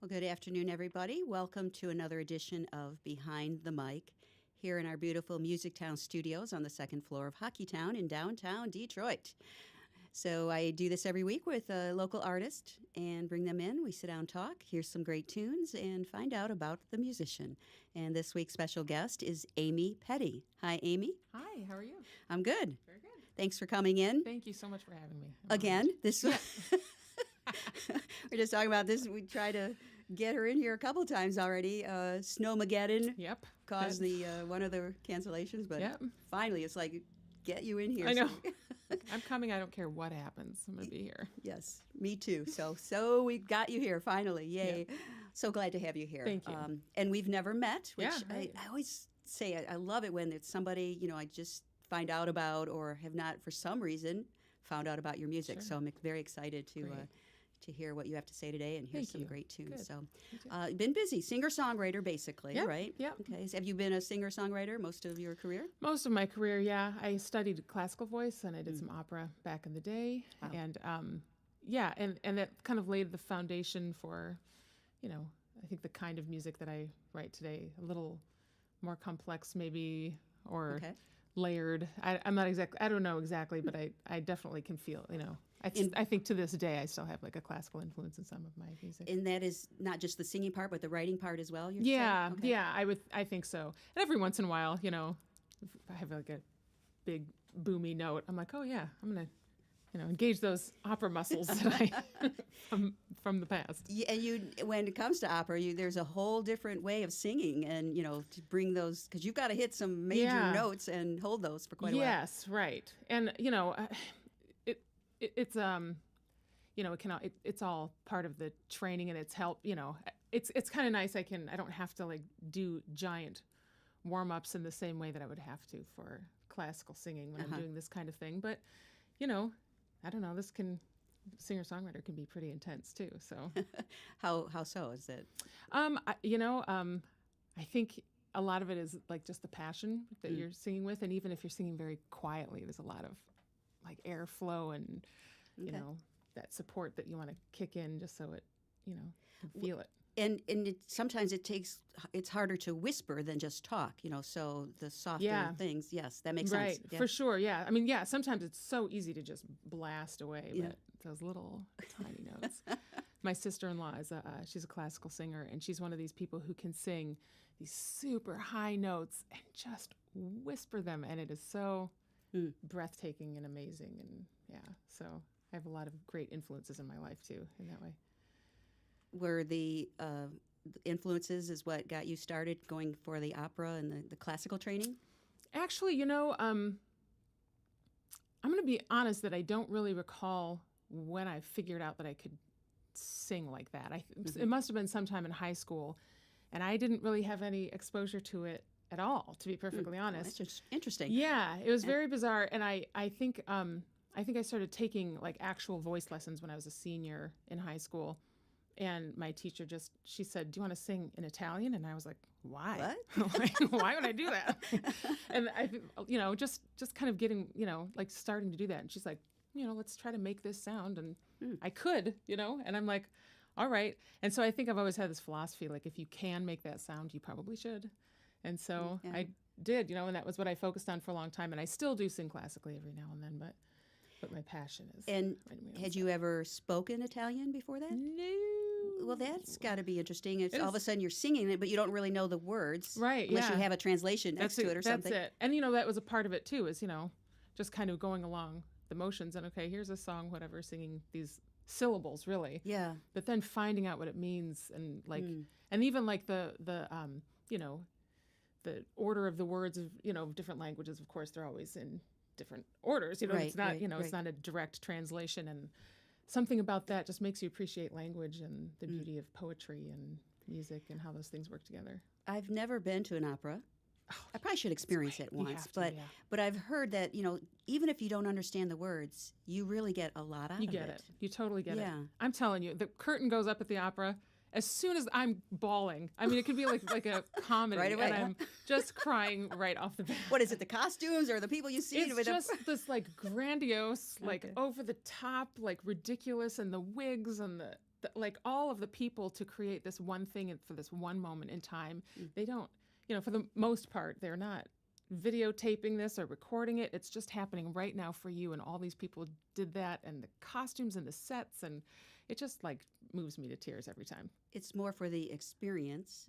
Well, good afternoon, everybody. Welcome to another edition of Behind the Mic here in our beautiful MusicTown studios on the second floor of Hockeytown in downtown Detroit. So I do this every week with a local artist and bring them in. We sit down, talk, hear some great tunes, and find out about the musician. And this week's special guest is Amy Petty. Hi, Amy. Hi, how are you? I'm good. Very good. Thanks for coming in. Thank you so much for having me. Again, this we're just talking about this. We tried to get her in here a couple times already. Snowmageddon caused the one of the cancellations, but finally it's like, get you in here. I know. I'm coming. I don't care what happens. I'm going to be here. Yes, me too. So we got you here finally. Yay. Yeah. So glad to have you here. Thank you. And we've never met, which right. I always say I love it when it's somebody, I just find out about or have not for some reason found out about your music. Sure. So I'm very excited to hear what you have to say today and hear some great tunes. Good. So been busy, singer-songwriter basically, right? Yep. Okay. So have you been a singer-songwriter most of your career? Most of my career, yeah. I studied classical voice and I did some opera back in the day. Wow. And and that kind of laid the foundation for, I think the kind of music that I write today, a little more complex maybe, or layered. I don't know exactly, but I definitely can feel, I think to this day I still have like a classical influence in some of my music. And that is not just the singing part, but the writing part as well? Yeah, I think so. And every once in a while, if I have like a big boomy note, I'm like, oh yeah, I'm going to, engage those opera muscles that from the past. Yeah, and when it comes to opera, there's a whole different way of singing, and to bring those, because you've got to hit some major notes and hold those for quite a while. Yes, right. And it's it's all part of the training and it's help. It's kind of nice. I don't have to like do giant warm-ups in the same way that I would have to for classical singing when I'm doing this kind of thing. But I don't know. Singer-songwriter can be pretty intense too. So, how so is it? I think a lot of it is like just the passion that you're singing with, and even if you're singing very quietly, there's a lot of like airflow and that support that you want to kick in just so it can feel it. And sometimes it's harder to whisper than just talk, so the softer things, yes, that makes sense. Right, for sure, yeah. I mean, sometimes it's so easy to just blast away, but those little tiny notes. My sister-in-law she's a classical singer, and she's one of these people who can sing these super high notes and just whisper them, and it is so breathtaking and amazing, and so I have a lot of great influences in my life, too, in that way. Were the influences is what got you started going for the opera and the classical training? Actually, I'm going to be honest that I don't really recall when I figured out that I could sing like that. It must have been sometime in high school, and I didn't really have any exposure to it at all, to be perfectly honest. Well, that's interesting. Yeah, it was very bizarre, and I think I started taking like actual voice lessons when I was a senior in high school. And my teacher she said, do you want to sing in Italian? And I was like, why? What? Why would I do that? And I, just kind of getting, like starting to do that. And she's like, let's try to make this sound. And I could, and I'm like, all right. And so I think I've always had this philosophy, like if you can make that sound, you probably should. And so I did, and that was what I focused on for a long time. And I still do sing classically every now and then, but my passion is. And had you ever spoken Italian before that? No. Well, that's got to be interesting. It's all of a sudden you're singing it, but you don't really know the words. Right, unless you have a translation next to it or something. That's it. And, that was a part of it, too, is, just kind of going along the motions. And, okay, here's a song, whatever, singing these syllables, really. Yeah. But then finding out what it means and, like, and even, like, the order of the words of, different languages, of course, they're always in different orders, it's not, it's not a direct translation, and something about that just makes you appreciate language and the beauty of poetry and music and how those things work together. I've never been to an opera. I probably should experience it once, but I've heard that, even if you don't understand the words, you really get a lot out of it. You get it. You totally get it. I'm telling you, the curtain goes up at the opera. As soon as I'm bawling, I mean, it could be like a comedy, right away, and I'm just crying right off the bat. What is it, the costumes or the people you see? It's just this like grandiose, like over the top, like ridiculous, and the wigs and the like all of the people to create this one thing for this one moment in time. They don't, for the most part, they're not videotaping this or recording it. It's just happening right now for you. And all these people did that, and the costumes and the sets, and it just like moves me to tears every time. It's more for the experience.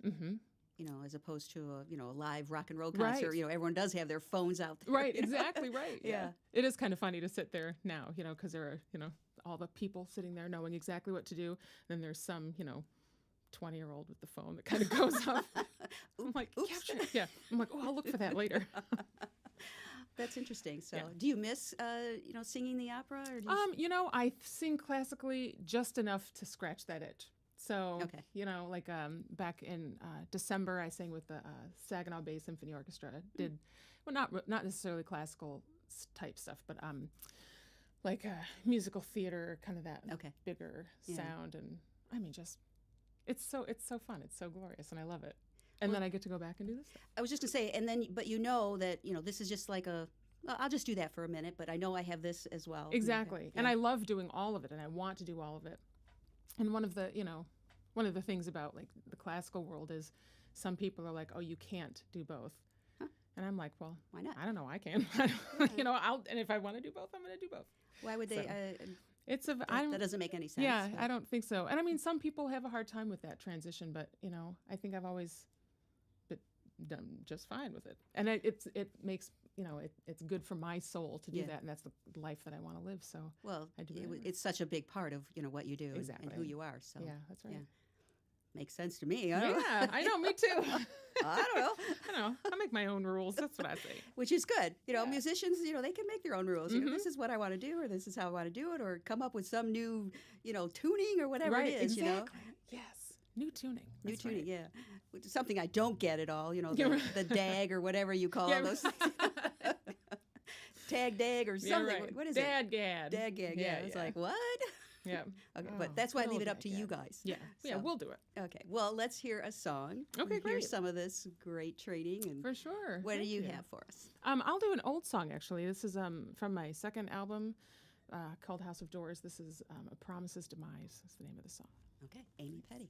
As opposed to a live rock and roll Right. concert. Everyone does have their phones out there. Right, exactly right. Yeah. It is kind of funny to sit there now, because there are, all the people sitting there knowing exactly what to do. Then there's some, 20-year-old with the phone that kind of goes up. I'm like, Oops. capture it. Yeah. I'm like, oh, I'll look for that later. That's interesting. So, Yeah. do you miss, singing the opera? Or do you I sing classically just enough to scratch that itch. So, Okay. like back in December, I sang with the Saginaw Bay Symphony Orchestra. Did, well, not necessarily classical type stuff, but like musical theater, kind of that Okay. bigger Yeah. sound. And I mean, just it's so fun. It's so glorious, and I love it. And then I get to go back and do this stuff. I was just going to say, and then, but that, this is just like well, I'll just do that for a minute, but I know I have this as well. Exactly. Yeah. And I love doing all of it, and I want to do all of it. And one of the things about like the classical world is some people are like, oh, you can't do both. Huh. And I'm like, well, Why not? I don't know, I can. And if I want to do both, I'm going to do both. Why would they? So, that doesn't make any sense. Yeah, but- I don't think so. And I mean, some people have a hard time with that transition, but I think I've always done just fine with it. And it makes it's good for my soul to do Yeah. that, and that's the life that I want to live. So Well, I do that. it's such a big part of what you do and who Exactly. you are. So yeah, that's right. yeah. Makes sense to me. I don't know. Yeah, I know, me too. I don't know. I know. I make my own rules. That's what I say. Which is good. Yeah. Musicians, they can make their own rules. This is what I want to do, or this is how I want to do it, or come up with some new, tuning or whatever Right, it is. exactly. Yes. New tuning. New That's tuning, right. yeah. Which is something I don't get at all. Yeah, The, right. the DAG or whatever you call Yeah, those things. Tag DAG or Yeah, something. right. What is Dad gad. it? DAG gag. Yeah. It's like, what? Yeah. Okay, Oh, but that's why I good leave it old up to dad you gad. guys. Yeah. Yeah, So- we'll do it. Okay. Well, let's hear a song. Okay, Hear great. some of this great training. And For sure. what do Thank you have for us? I'll do an old song, actually. This is from my second album called House of Doors. This is A Promise's Demise. That's the name of the song. Okay, Amy Petty.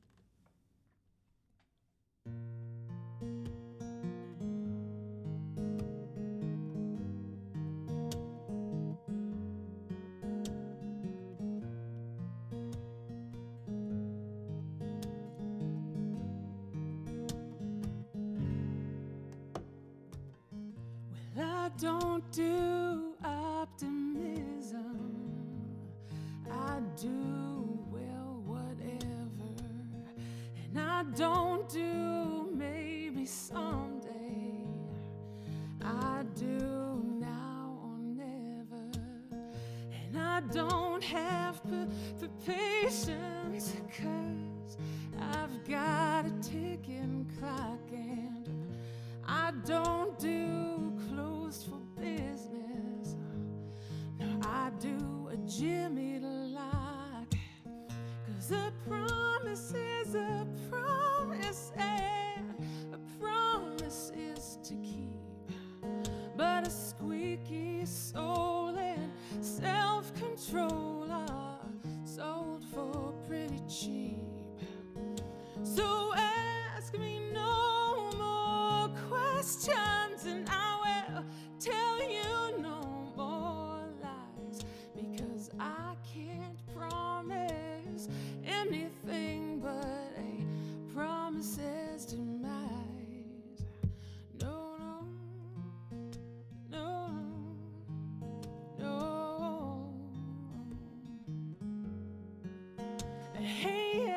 Well, I don't do optimism. I do, well, whatever. And I don't do maybe someday. I do now or never. And I don't have patience, 'cause I've got a ticking clock, and I don't do closed for business. No, I do a Jimmy lock. 'Cause a promise is a promise, and a promise is to keep. But a squeaky soul and self-control are sold for pretty cheap. So ask me no more questions, and I will tell you no more lies, because I can't promise anything but a promise's demise. No, no, no, no. Hey,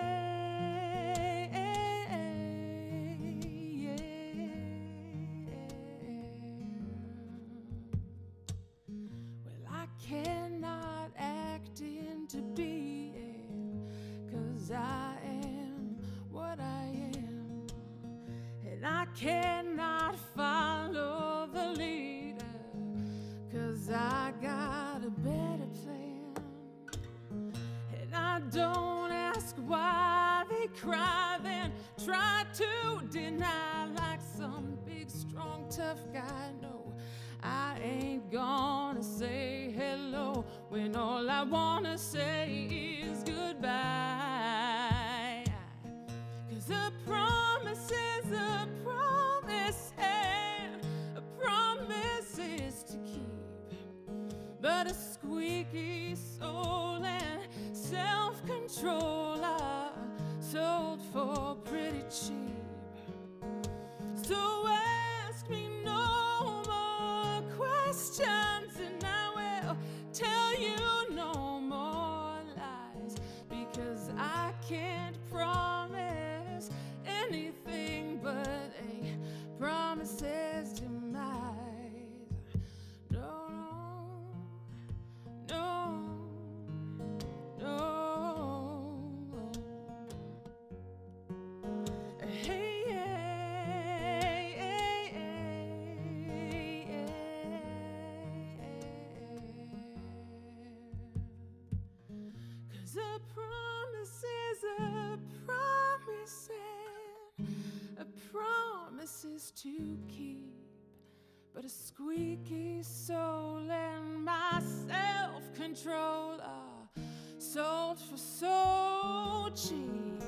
well, I cannot act into being, 'cause I am what I am. And I cannot follow the leader, 'cause I got a better plan. And I don't ask why they cry, then try to deny like some big, strong, tough guy. No, I ain't gonna say hello when all I wanna say is goodbye. but a squeaky soul and self-control are sold for pretty cheap. So ask me no more questions, and I will tell you no more lies, because I can't promise anything but a promise's demise. No, no, no, no. Hey, hey, hey, hey, hey. 'Cause a promise is a promise, and a promise is to keep, but a squeaky soul and my self-control are sold for so cheap.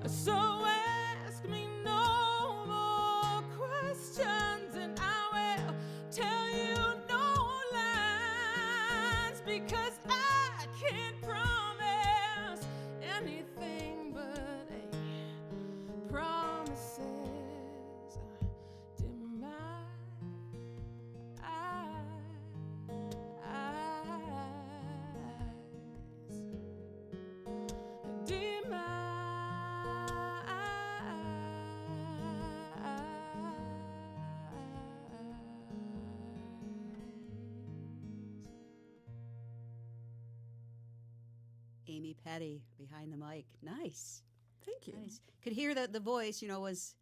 So ask me no more questions, and I will tell you no lies, because I can't promise anything but a promise's demise. Amy Petty behind the mic. Nice. Thank you. Nice. Could hear that the voice, was,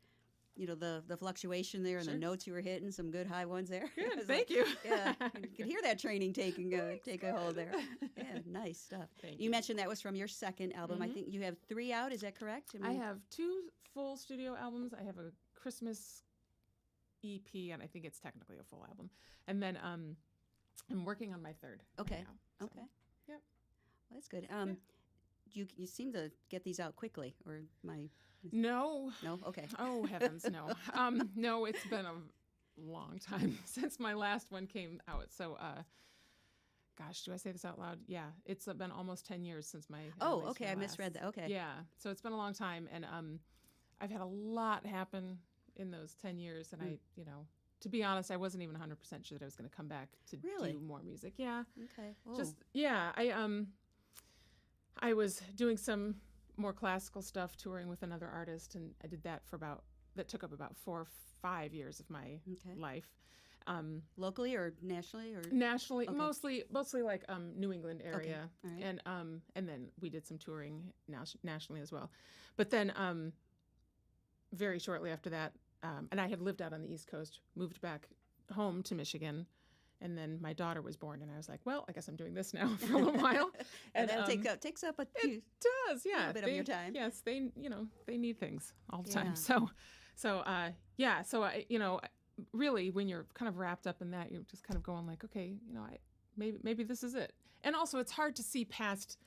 the fluctuation there and Sure. the notes you were hitting, some good high ones there. Good, It was thank you. Yeah, you could hear that training take a hold there. Yeah, nice stuff. Thank You mentioned that was from your second album. I Mhm. think you have 3 out. Is that correct? I have 2 full studio albums. I have a Christmas EP, and I think it's technically a full album. And then I'm working on my 3rd. Okay. Right now, so. Okay. Yep. Well, that's good. You seem to get these out quickly, or my No. no? Okay. Oh, heavens, no. No, it's been a long time since my last one came out. So, gosh, do I say this out loud? Yeah, it's been almost 10 years since my. Oh, released okay. my I last. misread that. Okay. Yeah, so it's been a long time, and I've had a lot happen in those 10 years, and I, to be honest, I wasn't even 100% sure that I was going to come back to Really? do more music. Yeah. Okay. Just yeah, I was doing some more classical stuff, touring with another artist, and I did that that took up about 4 or 5 years of my Okay. life. Locally or nationally or Nationally, Okay. mostly like New England area, All right. and then we did some touring nationally as well. But then very shortly after that, and I had lived out on the East Coast, moved back home to Michigan. And then my daughter was born, and I was like, well, I guess I'm doing this now for a little while. and that takes up a It does, yeah. little bit of your time. Yes, they need things all the Yeah. time. So really, when you're kind of wrapped up in that, you're just kind of going like, okay, maybe this is it. And also, it's hard to see past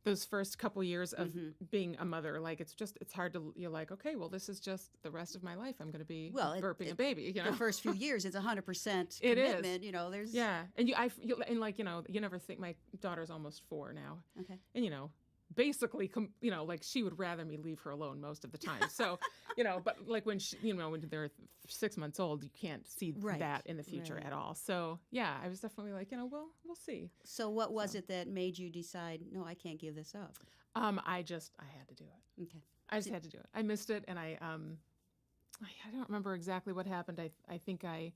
those first couple years of being a mother. Like, it's hard to, you're like, okay, well, this is just the rest of my life. I'm going to be burping a baby, The first few years, it's 100% It is. commitment. There's Yeah. And you never think, my daughter's almost 4 now. Okay. And, basically, like, she would rather me leave her alone most of the time. So, but like when when they're 6 months old, you can't see Right. that in the future Right. at all. So yeah, I was definitely like, we'll see. So what was it that made you decide, no, I can't give this up? I had to do it. Okay. I just had to do it. I missed it, and I don't remember exactly what happened. I think I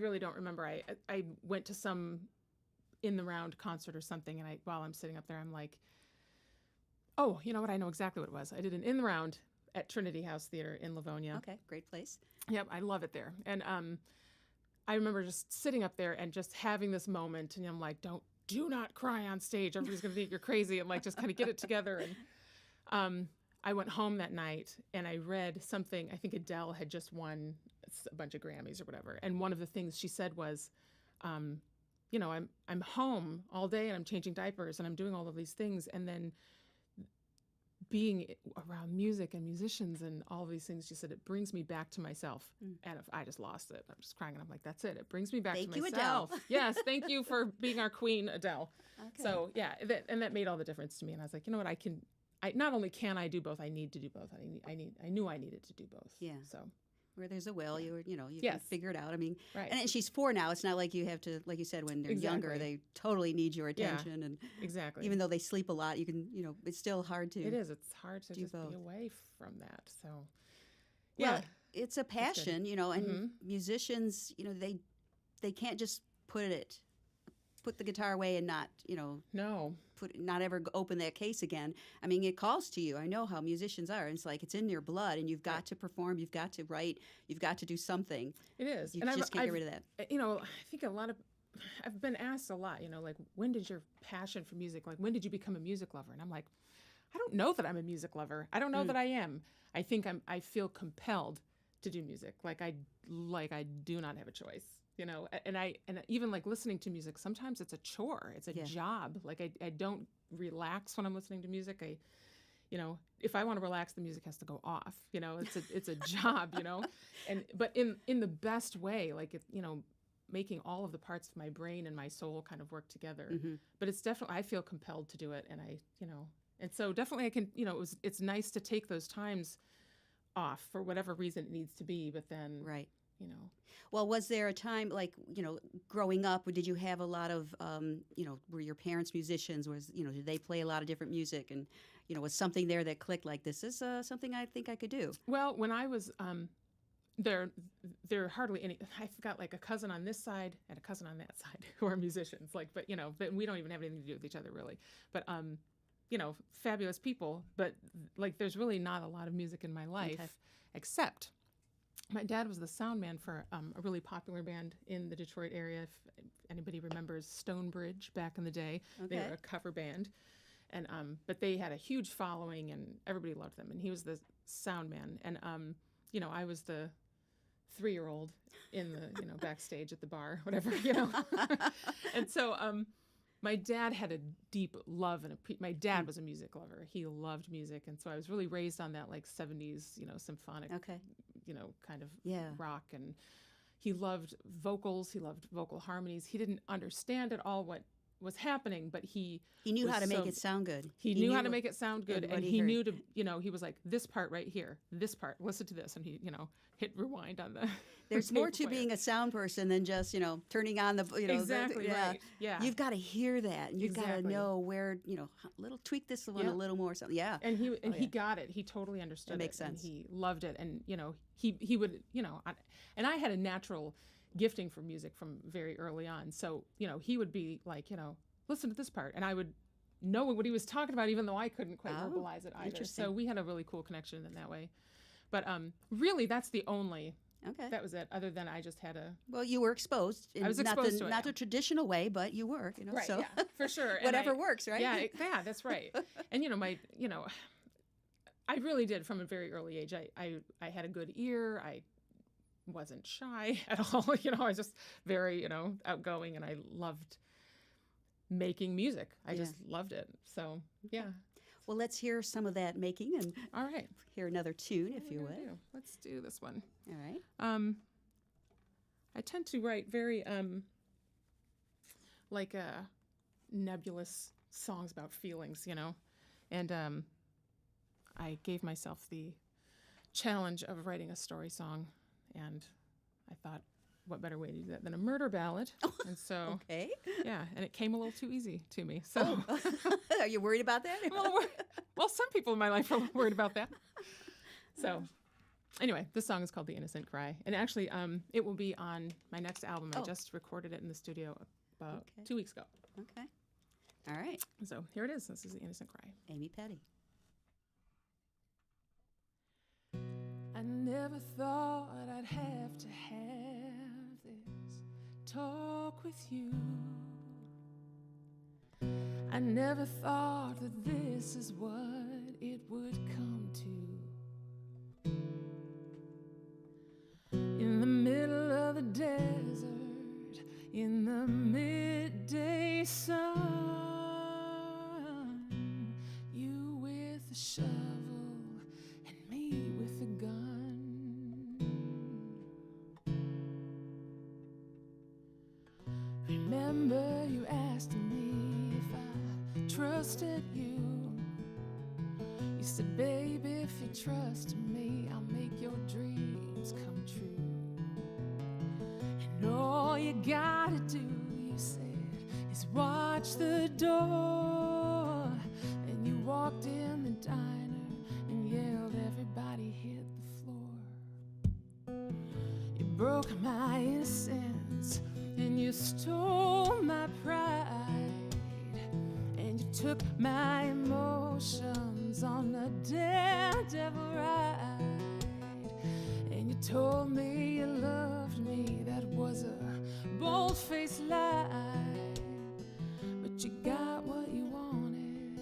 really don't remember. I went to some in the round concert or something, and while I'm sitting up there, I'm like, oh, you know what? I know exactly what it was. I did an in the round at Trinity House Theater in Livonia. Okay, great place. Yep, I love it there. And I remember just sitting up there and just having this moment, and I'm like, do not cry on stage. Everybody's gonna think you're crazy, and like just kind of get it together. And I went home that night and I read something. I think Adele had just won a bunch of Grammys or whatever, and one of the things she said was, I'm home all day and I'm changing diapers and I'm doing all of these things, and then being around music and musicians and all these things, she said, it brings me back to myself. And if I just lost it, I'm just crying, and I'm like, that's it. It brings me back Thank to you, myself. Adele. Yes, thank you for being our queen, Adele. Okay. So yeah, and that made all the difference to me. And I was like, you know what, I not only can I do both, I need to do both. I knew I needed to do both. Yeah. So where there's a will, you can Yes. figure it out. I mean, right. and she's 4 now. It's not like you have to, like you said, when they're younger, Exactly. they totally need your attention. And Exactly. even though they sleep a lot, you can, it's still hard to. It is. It's hard to do just both. be away from that. So Well, yeah. it's a passion, and musicians, they can't just put the guitar away and not, No. not ever open that case again. I mean, it calls to you. I know how musicians are. It's like it's in your blood, and you've got to perform, you've got to write, you've got to do something. It is. You And just can't get rid of that. I think I've been asked a lot, like, when did your passion for music, like, when did you become a music lover? And I'm like, I don't know that I'm a music lover. I don't know that I am. I think I feel compelled to do music. Like I do not have a choice. And even like listening to music, sometimes it's a chore. It's a job. Like I don't relax when I'm listening to music. If I want to relax, the music has to go off. It's a job. But in the best way, like making all of the parts of my brain and my soul kind of work together. But it's definitely, I feel compelled to do it, and and so definitely I can. It's nice to take those times off for whatever reason it needs to be. But then Right. Well, was there a time, like, growing up, did you have a lot of, were your parents musicians? Did they play a lot of different music? And, was something there that clicked, like, this is something I think I could do? Well, when I was, there are hardly any, I've got like a cousin on this side and a cousin on that side who are musicians, but we don't even have anything to do with each other, really. But, fabulous people, but like, there's really not a lot of music in my life, except my dad was the sound man for a really popular band in the Detroit area. If anybody remembers Stonebridge back in the day, they were a cover band, and but they had a huge following and everybody loved them. And he was the sound man, and I was the 3-year-old in the backstage at the bar, whatever, and so my dad had a deep love and my dad was a music lover. He loved music, and so I was really raised on that like 70s, symphonic, kind of rock. And he loved vocals. He loved vocal harmonies. He didn't understand at all what was happening, but he knew how to make it sound good. He knew how to make it sound good, and he heard. knew to, he was like, this part right here, this part, listen to this, and he, hit rewind on the. There's more to being a sound person than just, turning on the, Exactly, right. Yeah. You've got to hear that, and you've got to know where, little tweak this one a little more, something. Yeah. And he got it. He totally understood it. Makes sense. And he loved it, and he would, and I had a natural gifting for music from very early on. So, he would be like, listen to this part, and I would know what he was talking about, even though I couldn't quite verbalize it either. Interesting. So we had a really cool connection in that way. But really, that's the only. Okay. That was it. Other than I just had a. Well, you were exposed. I was exposed to it. Not the traditional way, but you were. Right. So Yeah, for sure. whatever works, right? Yeah. Yeah. That's right. And I really did from a very early age. I had a good ear. I wasn't shy at all. I was just very outgoing, and I loved making music. I just loved it. So yeah. Well, let's hear some of that making, and all right, hear another tune, if you would. Let's do this one. All right. I tend to write very like nebulous songs about feelings, and I gave myself the challenge of writing a story song, and I thought, what better way to do that than a murder ballad? And so, okay. Yeah, and it came a little too easy to me. So, are you worried about that? well, some people in my life are worried about that. So, anyway, this song is called "The Innocent Cry," and actually, it will be on my next album. I just recorded it in the studio about 2 weeks ago. Okay. All right. So here it is. This is "The Innocent Cry." Amy Petty. I never thought I'd have to have this talk with you. I never thought that this is what it would come to. In the middle of the desert, in the midday sun, you with a shot trust me, I'll make your dreams come true. And all you gotta do, you said, is watch the door. And you walked in the diner and yelled, everybody hit the floor. You broke my innocence and you stole my pride. And you took my emotions on a daredevil ride. And you told me you loved me, that was a bold-faced lie. But you got what you wanted,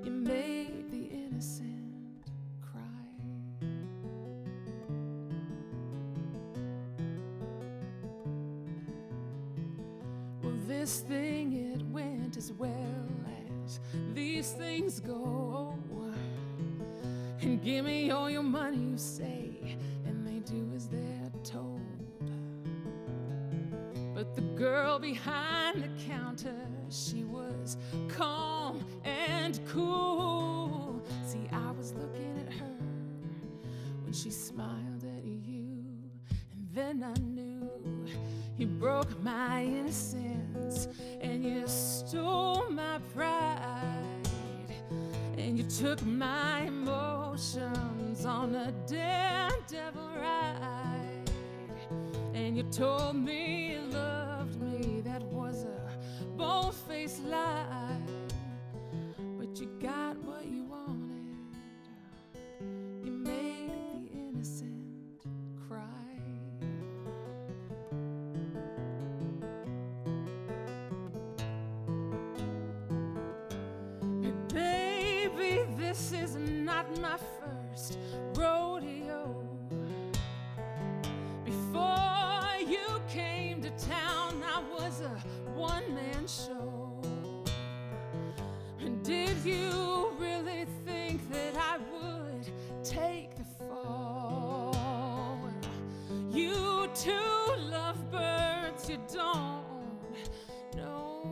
you made the innocent cry. Well, this thing, it went as well as these things go. And give me all your money, you say, and they do as they're told. But the girl behind the counter, she was calm and cool. See, I was looking at her when she smiled at you, and then I knew you broke my innocence and you stole my pride. And you took my emotions on a daredevil ride. And you told me you loved me, that was a bold-faced lie. But you got what you wanted, you made the innocent cry. This is not my first rodeo. Before you came to town, I was a one-man show. And did you really think that I would take the fall? You two lovebirds, you don't know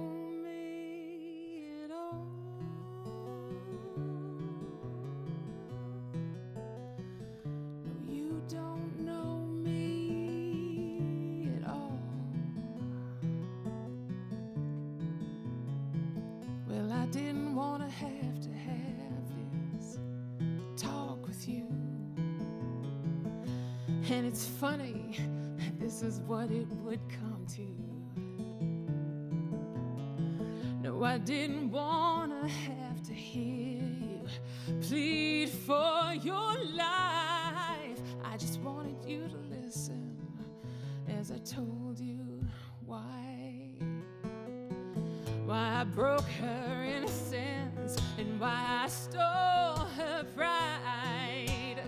me at all. Didn't want to have this talk with you. And it's funny, this is what it would come to. No, I didn't want to have to hear you plead for your life. I just wanted you to listen as I told you why I broke her innocence and why I stole her pride,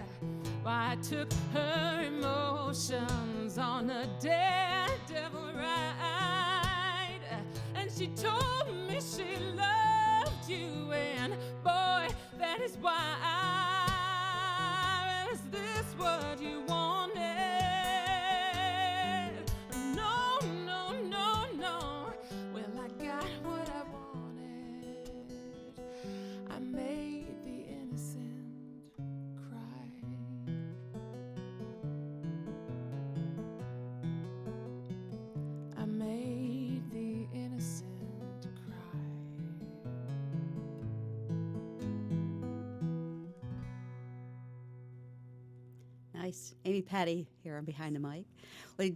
why I took her emotions on a daredevil ride. And she told me she loved you, and boy, that is why. Is this what you wanted? No, no, no, no. Well, I got what I wanted. I made the innocent cry. I made the innocent cry. Nice. Amy Patty here on Behind the Mic. Well,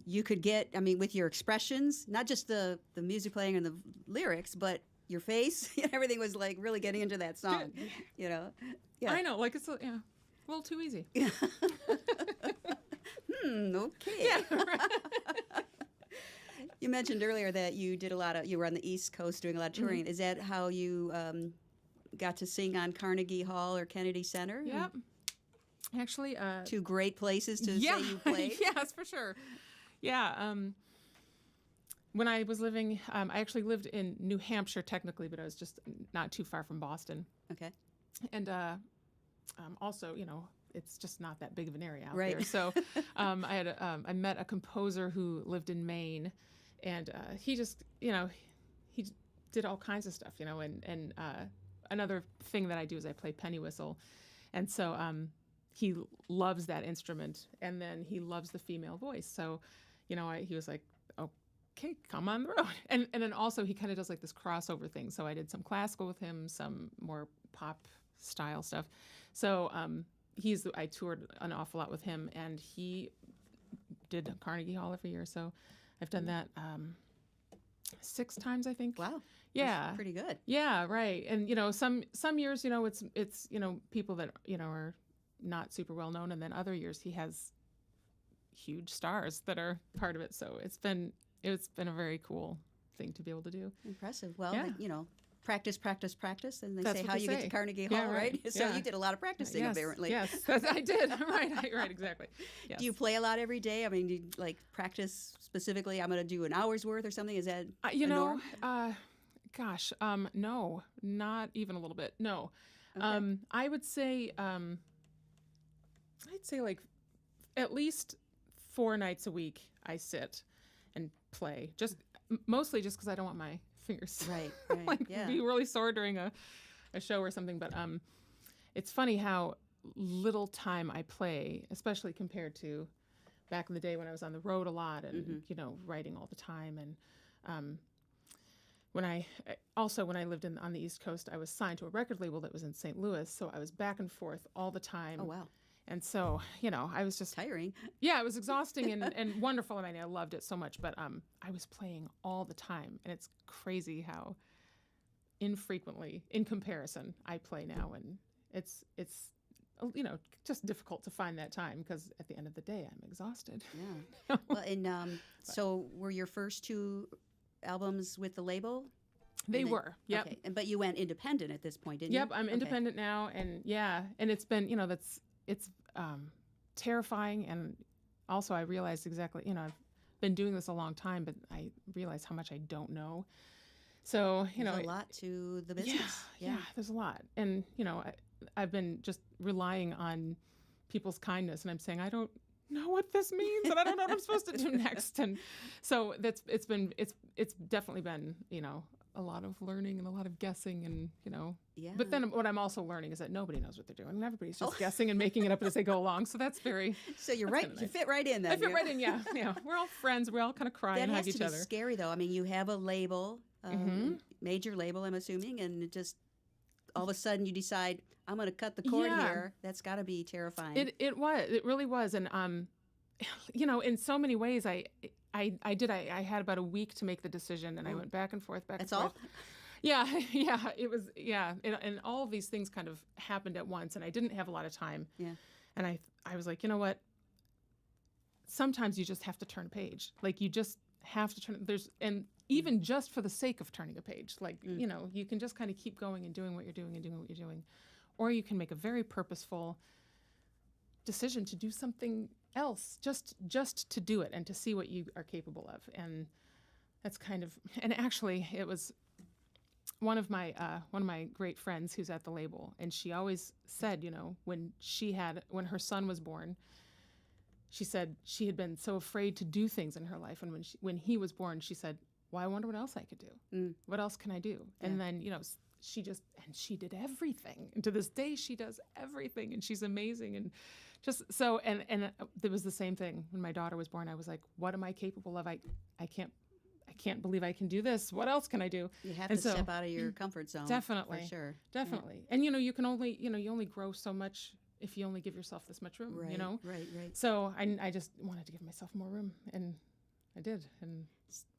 you could get, I mean, with your expressions, not just the music playing and the lyrics, but your face, everything was like really getting into that song, you know? Yeah. I know, like it's a little too easy. Okay. Yeah, right. You mentioned earlier that you were on the East Coast doing a lot of touring. Mm-hmm. Is that how you got to sing on Carnegie Hall or Kennedy Center? Yep. Actually, two great places to say you played. Yes, for sure. Yeah. When I was living, I actually lived in New Hampshire technically, but I was just not too far from Boston. Okay. And also, you know, it's just not that big of an area out right. there. So I met a composer who lived in Maine, and he just, you know, he did all kinds of stuff, you know, and another thing that I do is I play penny whistle. And so he loves that instrument, and then he loves the female voice. So, he was like, okay, come on the road. And then also he kind of does like this crossover thing. So I did some classical with him, some more pop style stuff. So I toured an awful lot with him, and he did Carnegie Hall every year. So I've done that 6 times, I think. Wow. Yeah. That's pretty good. Yeah, right. And some years, it's people that are not super well known, and then other years he has huge stars that are part of it. So it's been a very cool thing to be able to do. Impressive. Well, Yeah. practice, practice, practice, and they That's say what how they you get say. to Carnegie Yeah, Hall, right? right. So Yeah. you did a lot of practicing, Yes, apparently. Yes, I did. Right, exactly. Yes. Do you play a lot every day? I mean, do you practice specifically? I'm going to do an hour's worth or something. Is that a norm? Gosh, no, not even a little bit. No, Okay. I would say, I'd say like at least 4 nights a week I sit and play. Mostly just because I don't want my fingers Right. Yeah. be really sore during a show or something. But it's funny how little time I play, especially compared to back in the day when I was on the road a lot and writing all the time. And when I lived on the East Coast, I was signed to a record label that was in St. Louis, so I was back and forth all the time. Oh, wow. And so, I was just Tiring. yeah, it was exhausting and wonderful. I mean, I loved it so much, but I was playing all the time, and it's crazy how infrequently, in comparison, I play now, and it's just difficult to find that time because at the end of the day, I'm exhausted. Yeah. Well, and so were your first 2 albums with the label? They And then- were, yep. Okay. But you went independent at this point, didn't Yep, you? I'm Okay. independent now, and and it's been, it's terrifying, and also I realized exactly, I've been doing this a long time, but I realize how much I don't know. So, There's a lot to the business. Yeah, there's a lot. And, I've been just relying on people's kindness, and I'm saying, I don't know what this means, and I don't know what I'm supposed to do next. And so it's definitely been, a lot of learning and a lot of guessing, and, Yeah. but then what I'm also learning is that nobody knows what they're doing, and everybody's just guessing and making it up as they go along. So that's very. So you're that's right. kinda You nice. fit right in then. I fit right in. Yeah. We're all friends. We all kind of cry That and has hug to each be other. scary, though. I mean, you have a label, Mhm. major label, I'm assuming, and it just all of a sudden you decide, I'm going to cut the cord Yeah. here. That's got to be terrifying. It really was, and in so many ways, I had about a week to make the decision, and I went back and forth. That's and all? forth. Yeah, yeah, it was, and all of these things kind of happened at once, and I didn't have a lot of time. Yeah. And I was like, you know what? Sometimes you just have to turn a page. Like, you just have to turn. And even just for the sake of turning a page, like, you can just kind of keep going and doing what you're doing and doing what you're doing, or you can make a very purposeful decision to do something else, just to do it and to see what you are capable of. And that's kind of, and actually, it was one of my great friends who's at the label, and she always said, when her son was born, she said she had been so afraid to do things in her life, and when he was born, she said, well, I wonder what else I could do. What else can I do? And then she did everything, and to this day she does everything, and she's amazing. And just so, and there was the same thing when my daughter was born. I was like, what am I capable of? I can't believe I can do this. What else can I do? You have And to so, step out of your comfort zone. definitely, For sure. definitely. And you can only, you only grow so much if you only give yourself this much room. Right, right. So I just wanted to give myself more room, and I did, and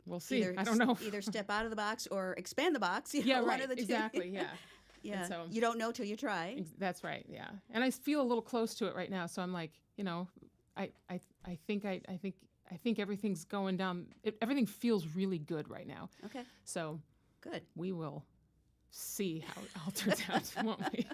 we'll see. Either, I don't know. Either step out of the box or expand the box. Yeah, one right. of the two. Exactly. Yeah. Yeah. And so, you don't know till you try. That's right. Yeah. And I feel a little close to it right now. So I'm like, I think everything's going down. Everything feels really good right now. Okay. So Good. we will see how it all turns out, won't we?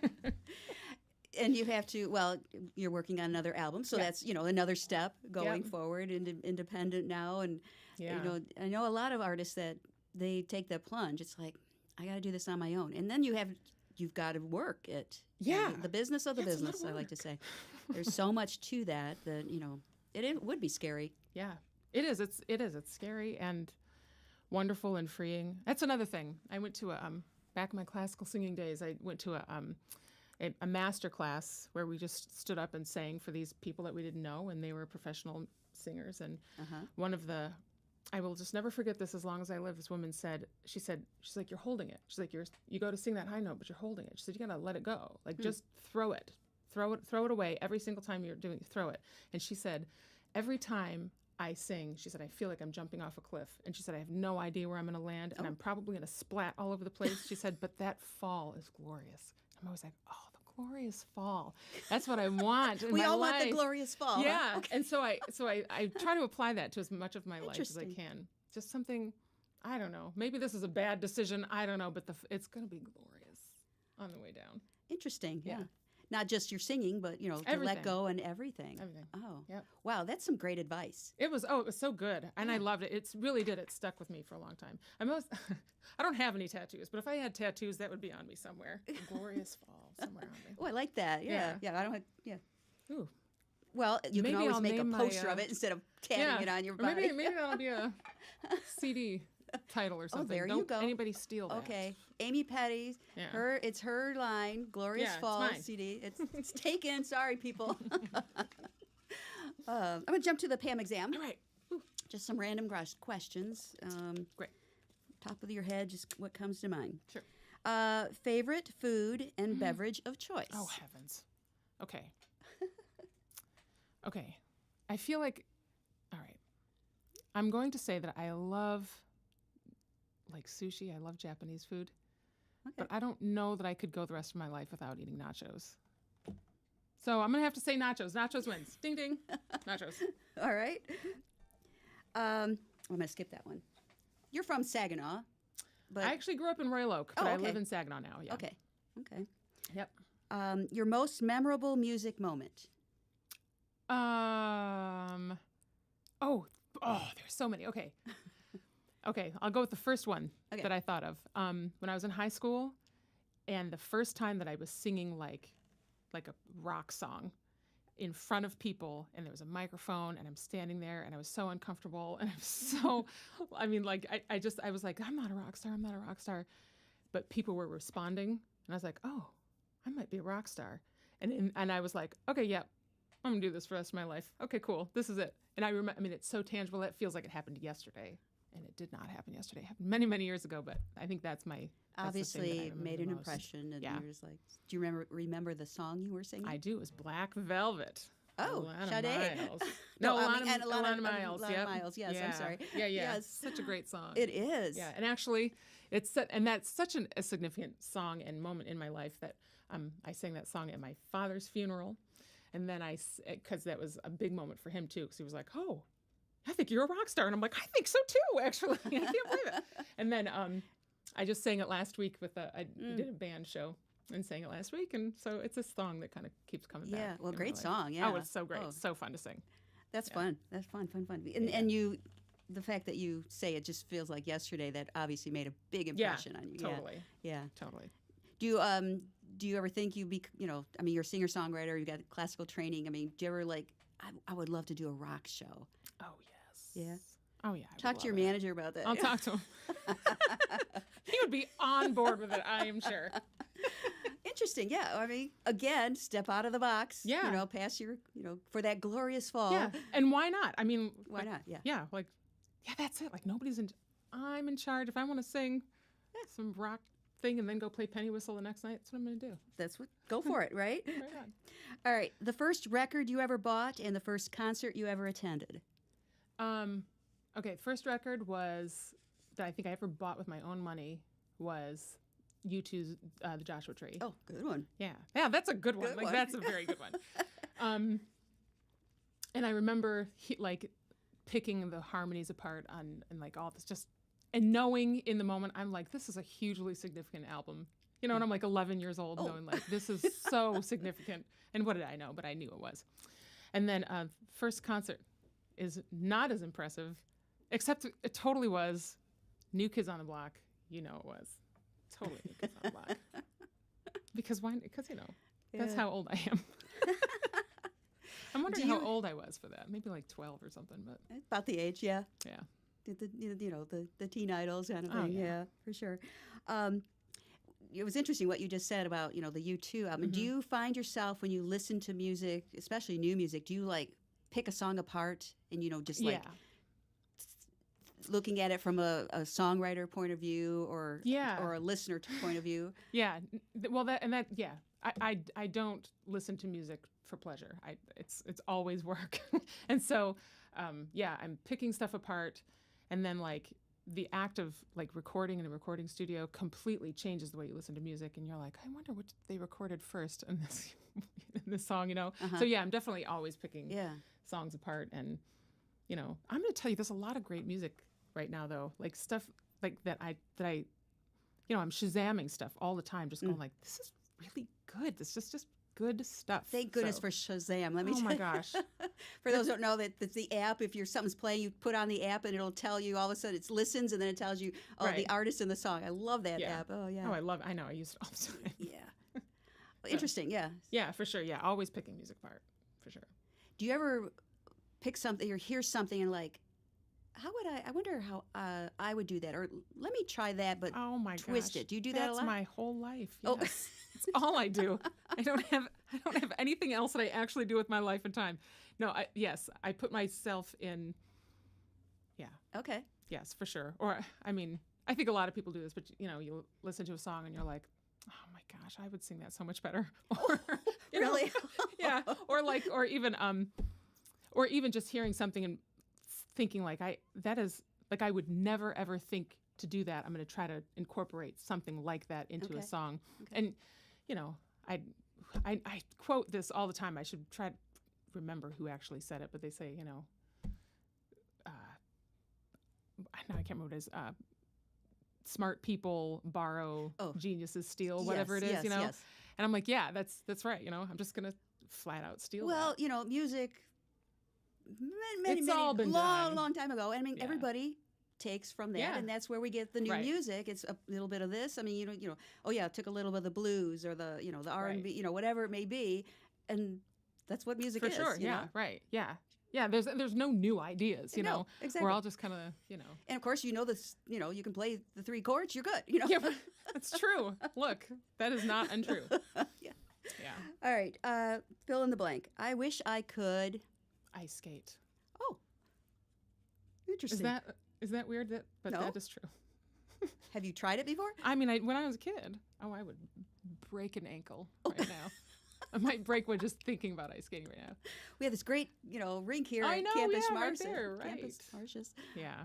And you have to, well, you're working on another album, so Yeah. that's, another step going Yep. forward, independent now. And, Yeah. I know a lot of artists that they take that plunge. It's like, I got to do this on my own. And then you've got to work it. Yeah. The business of the It's a lot of business, I like to work. say. There's so much to that, it would be scary. Yeah, it is. It's scary and wonderful and freeing. That's another thing. I went to back in my classical singing days, I went to a master class where we just stood up and sang for these people that we didn't know, and they were professional singers. And one of the, I will just never forget this as long as I live. This woman said, she's like, you're holding it. She's like, you go to sing that high note, but you're holding it. She said, you gotta let it go. Like just throw it away every single time you're doing. Throw it. And she said, every time I sing, she said, I feel like I'm jumping off a cliff. And she said, I have no idea where I'm going to land, and I'm probably going to splat all over the place. She said, but that fall is glorious. I'm always like, oh, the glorious fall. That's what I want in we my all life. want the glorious fall. Yeah. Huh? Okay. And so I try to apply that to as much of my life as I can. Just something, I don't know. Maybe this is a bad decision. I don't know, but it's going to be glorious on the way down. Interesting. Yeah. Not just your singing, but, to let go and everything. Everything. Oh, yeah. Wow, that's some great advice. It was so good, and I loved it. It really did. It stuck with me for a long time. I don't have any tattoos, but if I had tattoos, that would be on me somewhere. Glorious fall, somewhere on me. Oh, I like that. Yeah. I don't have, Ooh. Well, you Maybe can always I'll make a name poster my, of it instead of tatting it on your body. Maybe that'll be a CD title or something. There Don't you go. Anybody steal that. Okay, Amy Petty's. Yeah. It's her line. Glorious Fall it's mine. CD. It's taken. Sorry, people. I'm gonna jump to the Pam exam. All right. Just some random questions. Great. Top of your head, just what comes to mind. Sure. Favorite food and beverage of choice. Oh heavens. Okay. Okay. I feel like. All right. I'm going to say that I love. Like sushi, I love Japanese food, but I don't know that I could go the rest of my life without eating nachos. So I'm gonna have to say nachos. Nachos wins. Ding ding. Nachos. All right. I'm gonna skip that one. You're from Saginaw, but I actually grew up in Royal Oak, but I live in Saginaw now. Yeah. Okay. Yep. Your most memorable music moment. There's so many. Okay. Okay, I'll go with the first one that I thought of. When I was in high school, and the first time that I was singing like a rock song in front of people, and there was a microphone, and I'm standing there, and I was so uncomfortable, and I was so, I was like, I'm not a rock star, but people were responding, and I was like, oh, I might be a rock star, and I was like, okay, yeah, I'm gonna do this for the rest of my life. Okay, cool, this is it. And I remember, it's so tangible. It feels like it happened yesterday. And it did not happen yesterday. It happened many, many years ago, but I think that's obviously made an impression. And you're just like, do you remember the song you were singing? I do. It was Black Velvet. Oh, Sade. Alana Miles. Alana Miles. Yes, yeah. I'm sorry. Yeah. Yes. Such a great song. It is. Yeah, and actually, that's such a significant song and moment in my life that I sang that song at my father's funeral, and then because that was a big moment for him too, because he was like, oh, I think you're a rock star. And I'm like, I think so too, actually. I can't believe it. And then I just sang it last week I did a band show and sang it last week. And so it's a song that kind of keeps coming back. Yeah, well, great song. Yeah. Oh, it's so great. It's so fun to sing. That's fun. That's fun. And the fact that you say it just feels like yesterday, that obviously made a big impression on you. Totally. Yeah. Totally. Do you ever think you're a singer-songwriter, you got classical training. Do you ever I would love to do a rock show. Oh, yes. Yeah. Oh, yeah. Talk to your manager about that. I'll talk to him. He would be on board with it, I am sure. Interesting. Yeah. Again, step out of the box. Yeah. Pass your, for that glorious fall. Yeah. And why not? Why not? Yeah. Yeah. That's it. I'm in charge. If I want to sing some rock thing and then go play penny whistle the next night, that's what I'm going to do. Go for it, right? Right on. All right. The first record you ever bought and the first concert you ever attended. Okay, the first record that I think I ever bought with my own money was U2's The Joshua Tree. Oh, good one. Yeah, that's a good one. That's a very good one. And I remember picking the harmonies apart and all this and knowing in the moment, I'm like, this is a hugely significant album. And I'm 11 years old, knowing this is so significant. And what did I know? But I knew it was. And then first concert is not as impressive, except it totally was New Kids on the Block. It was totally New Kids on the Block. Because why? Because that's how old I am. I'm wondering how old I was for that. Maybe 12 or something, but about the age, yeah. Yeah. The teen idols kind of thing. Yeah, for sure. it was interesting what you just said about, the U2 album. Do you find yourself when you listen to music, especially new music, do you like pick a song apart and, just like looking at it from a songwriter point of view or a listener point of view? Yeah. Well, I don't listen to music for pleasure. It's always work. And so, I'm picking stuff apart, and then like the act of like recording in a recording studio completely changes the way you listen to music, and you're like, I wonder what they recorded first in this in this song, So I'm definitely always picking songs apart, and I'm going to tell you, there's a lot of great music right now though, like stuff like that I I'm Shazamming stuff all the time, just going like, this is really good. This is just good stuff. Thank goodness for Shazam. Let me tell my you. gosh. For those who don't know, that's the app. If something's playing, you put on the app and it'll tell you, all of a sudden it listens, and then it tells you, the artist in the song. I love that app. Oh, yeah. Oh, I know. I use it all the time. Yeah. Well, interesting, yeah. Yeah, for sure. Yeah, always picking music apart, for sure. Do you ever pick something or hear something and like, I wonder how I would do that, or let me try that, but twist it. Do you do that a lot? That's my whole life. Yes. Oh. That's all I do. I don't have anything else that I actually do with my life and time. No, I put myself in. Yeah. Okay. Yes, for sure. Or I mean, I think a lot of people do this, but you listen to a song and you're like, oh my gosh, I would sing that so much better. Or, really? Yeah. Or even just hearing something and thinking like, I would never ever think to do that. I'm going to try to incorporate something like that into a song. Okay. And I quote this all the time. I should try to remember who actually said it, but they say, now I can't remember what it is. Smart people borrow, geniuses steal, whatever it is, Yes. And I'm like, yeah, that's right. I'm just going to flat out steal that. Well, music, long time ago. I mean, everybody takes from that, and that's where we get the new music. It's a little bit of this. I mean, it took a little bit of the blues or the the R&B, whatever it may be, and that's what music is. For sure, know? Right, yeah. There's no new ideas, No, exactly. We're all just kind of, And of course, this, you can play the 3 chords, you're good, Yeah, that's true. Look, that is not untrue. Yeah. All right, fill in the blank. I wish I could ice skate. Oh, interesting. Is that weird? But no. That is true. Have you tried it before? I mean, when I was a kid, I would break an ankle right now. I might break one just thinking about ice skating right now. We have this great, rink here at Campus Marshes. Yeah.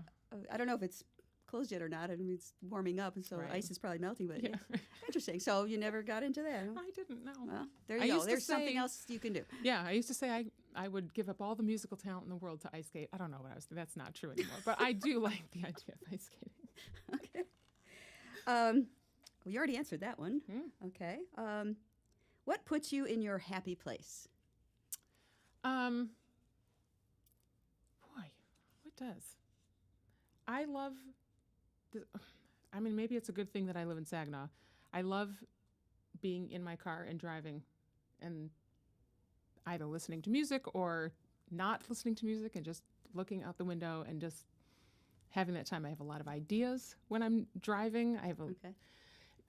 I don't know if it's closed yet or not. I mean, it's warming up, and so ice is probably melting. But interesting. So you never got into that? Huh? I didn't know. Well, there you go. There's something else you can do. Yeah, I used to say I would give up all the musical talent in the world to ice skate. I don't know what I was. That's not true anymore. But I do like the idea of ice skating. Okay. Well, you already answered that one. Okay. What puts you in your happy place? Boy, what does? I love, maybe it's a good thing that I live in Saginaw. I love being in my car and driving and either listening to music or not listening to music and just looking out the window and just having that time. I have a lot of ideas when I'm driving.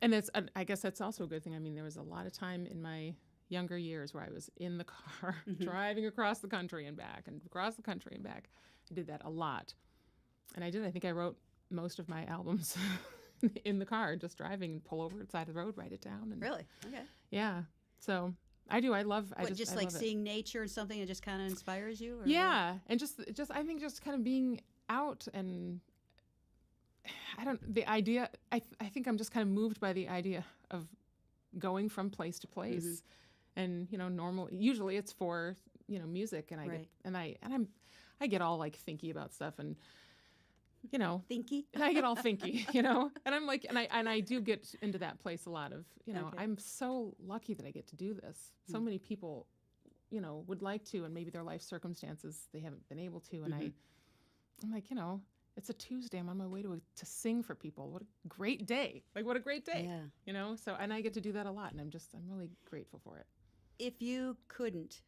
And I guess that's also a good thing. I mean, there was a lot of time in my younger years where I was in the car driving across the country and back and across the country and back. I did that a lot. And I think I wrote most of my albums in the car, just driving and pull over to the side of the road, write it down. And really? Okay. Yeah. So I do. I love. I love seeing nature and something that just kind of inspires you. Or yeah, what? And just I think just kind of being out and the idea. I think I'm just kind of moved by the idea of going from place to place, and usually it's for music, and I get all like thinky about stuff and. Thinky. And I get all thinky, and I'm like, and I do get into that place a lot of, I'm so lucky that I get to do this. So many people, would like to, and maybe their life circumstances, they haven't been able to. And I'm like, it's a Tuesday. I'm on my way to sing for people. What a great day. Like, what a great day. Yeah. So, and I get to do that a lot, and I'm really grateful for it. If you couldn't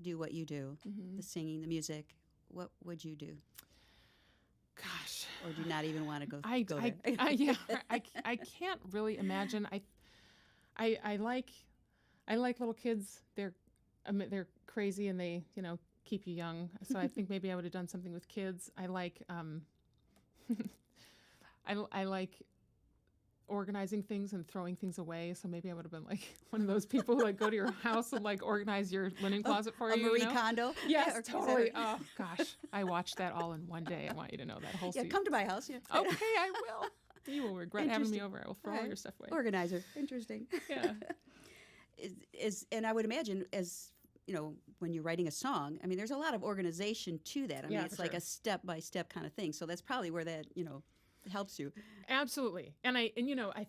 do what you do, the singing, the music, what would you do? Gosh. Or do you not even want to go there? I can't really imagine. I like little kids. They're crazy and they, keep you young. So I think maybe I would have done something with kids. I like I like organizing things and throwing things away. So maybe I would have been like one of those people who like go to your house and like organize your linen closet for you. Marie Kondo. Yes, Yeah, totally. Oh gosh, I watched that all in one day. I want you to know that whole. Yeah, come to my house. Yeah. Okay, I will. You will regret having me over. I will throw all your stuff away. Organizer. Interesting. Yeah. And I would imagine as when you're writing a song, I mean, there's a lot of organization to that. I mean, it's like a step-by-step kind of thing. So that's probably where that, helps you. Absolutely. And I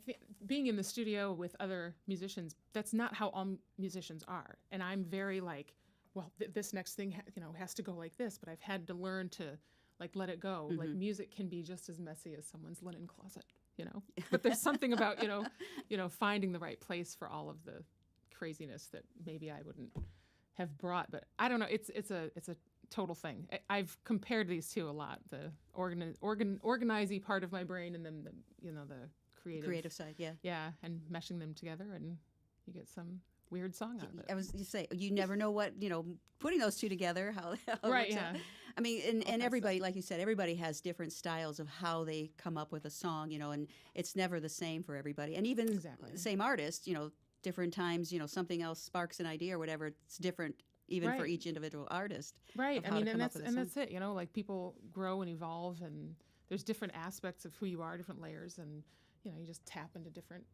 think being in the studio with other musicians, that's not how all musicians are. And I'm very like, well, this next thing, has to go like this, but I've had to learn to like let it go. Like music can be just as messy as someone's linen closet, But there's something about, finding the right place for all of the craziness that maybe I wouldn't have brought. But I don't know. It's a total thing. I've compared these two a lot. The organizey part of my brain, and then the creative side. Yeah. Yeah, and meshing them together, and you get some weird song out of it. I was you say you never know what putting those two together how right. Yeah. I mean, and everybody, like you said, everybody has different styles of how they come up with a song. And it's never the same for everybody. And even the same artist, different times, something else sparks an idea or whatever. It's different. Even for each individual artist. Right. I mean, and that's it. Like people grow and evolve, and there's different aspects of who you are, different layers, and you just tap into different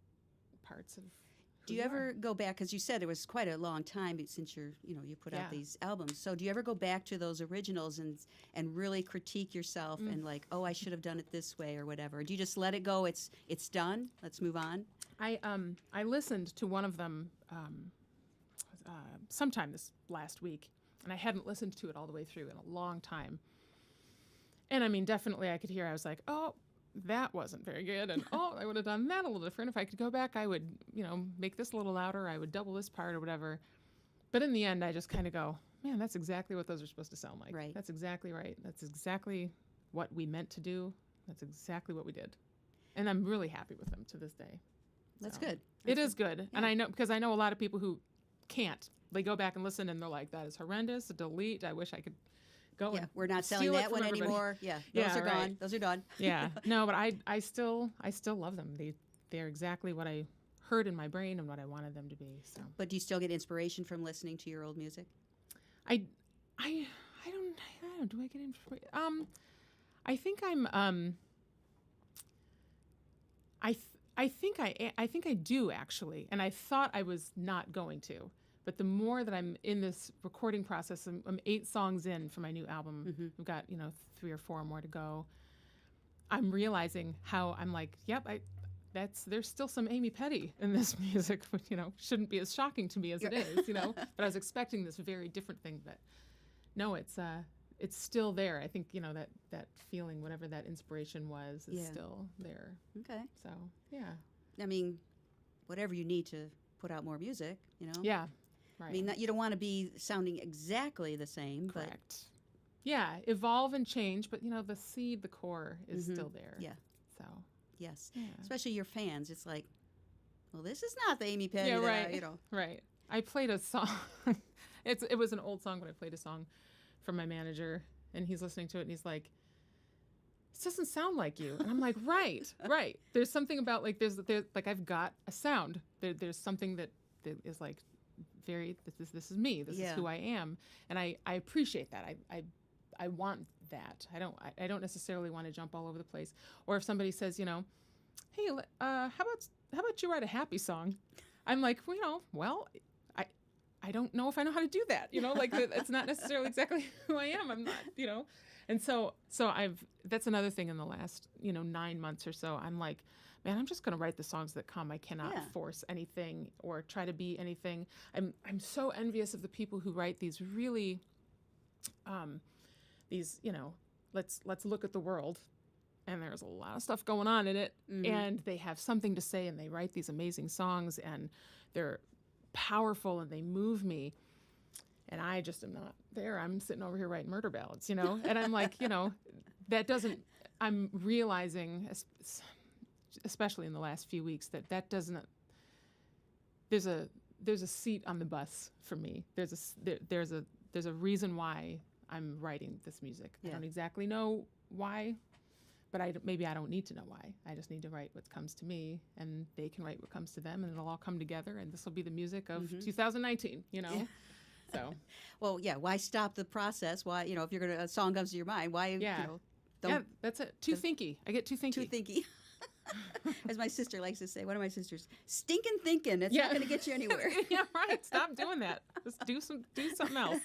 parts of. Do you ever go back? Because you said it was quite a long time since you put out these albums. So do you ever go back to those originals and really critique yourself and like, oh, I should have done it this way or whatever? Or do you just let it go? It's done. Let's move on. I listened to one of them. Sometime this last week, and I hadn't listened to it all the way through in a long time. And I mean, definitely I could hear, I was like, oh, that wasn't very good. And oh, I would have done that a little different. If I could go back, I would, make this a little louder. I would double this part or whatever. But in the end, I just kind of go, man, that's exactly what those are supposed to sound like. Right. That's exactly right. That's exactly what we meant to do. That's exactly what we did. And I'm really happy with them to this day. That's good. It is good. Yeah. And I know, because I know a lot of people who can't. They go back and listen, and they're like, that is horrendous. Delete. I wish I could go. Yeah, and we're not selling that one anymore. Yeah, those are gone. Those are done. Yeah. No, but I still love them. They're exactly what I heard in my brain and what I wanted them to be. So. But do you still get inspiration from listening to your old music? I don't. Do I get inspiration? I think I'm. I think I do actually, and I thought I was not going to. But the more that I'm in this recording process, I'm 8 songs in for my new album. Mm-hmm. We've got 3 or 4 more to go. I'm realizing how I'm like, yep, there's still some Amy Petty in this music, which shouldn't be as shocking to me as it is, But I was expecting this very different thing. But no, it's still there. I think that feeling, whatever that inspiration was, is still there. Okay. So yeah. I mean, whatever you need to put out more music, Yeah. Right. I mean, you don't want to be sounding exactly the same. Correct. But yeah, evolve and change, but the seed, the core is still there. Yeah. So. Yes. Yeah. Especially your fans. It's like, well, this is not the Amy Petty. Yeah. Right. Right. I played a song. It was an old song, but I played a song from my manager, and he's listening to it, and he's like, "This doesn't sound like you." And I'm like, "Right. There's something about like there's like I've got a sound. There's something that is like." Very this is me, this is who I am, and I appreciate that. I want that. I don't necessarily want to jump all over the place. Or if somebody says, hey, how about you write a happy song? I'm like, well, I don't know if I know how to do that. Like it's not necessarily exactly who I am. I'm not, and so that's another thing in the last 9 months or so. I'm like, man, I'm just going to write the songs that come. I cannot force anything or try to be anything. I'm so envious of the people who write these really, let's look at the world, and there's a lot of stuff going on in it, and they have something to say, and they write these amazing songs, and they're powerful, and they move me. And I just am not there. I'm sitting over here writing murder ballads, and I'm like, that doesn't, I'm realizing, especially in the last few weeks, that doesn't there's a seat on the bus for me. There's a reason why I'm writing this music. Yeah. I don't exactly know why, but maybe I don't need to know why. I just need to write what comes to me, and they can write what comes to them, and it'll all come together, and this will be the music of 2019, you know? Yeah. So. Well, yeah, why stop the process? Why, if you're going to, a song comes to your mind, why, don't. That's it. Too thinky. I get too thinky. Too thinky. As my sister likes to say, one of my sisters, stinking thinking. It's not going to get you anywhere. Yeah, right. Stop doing that. Just do something else.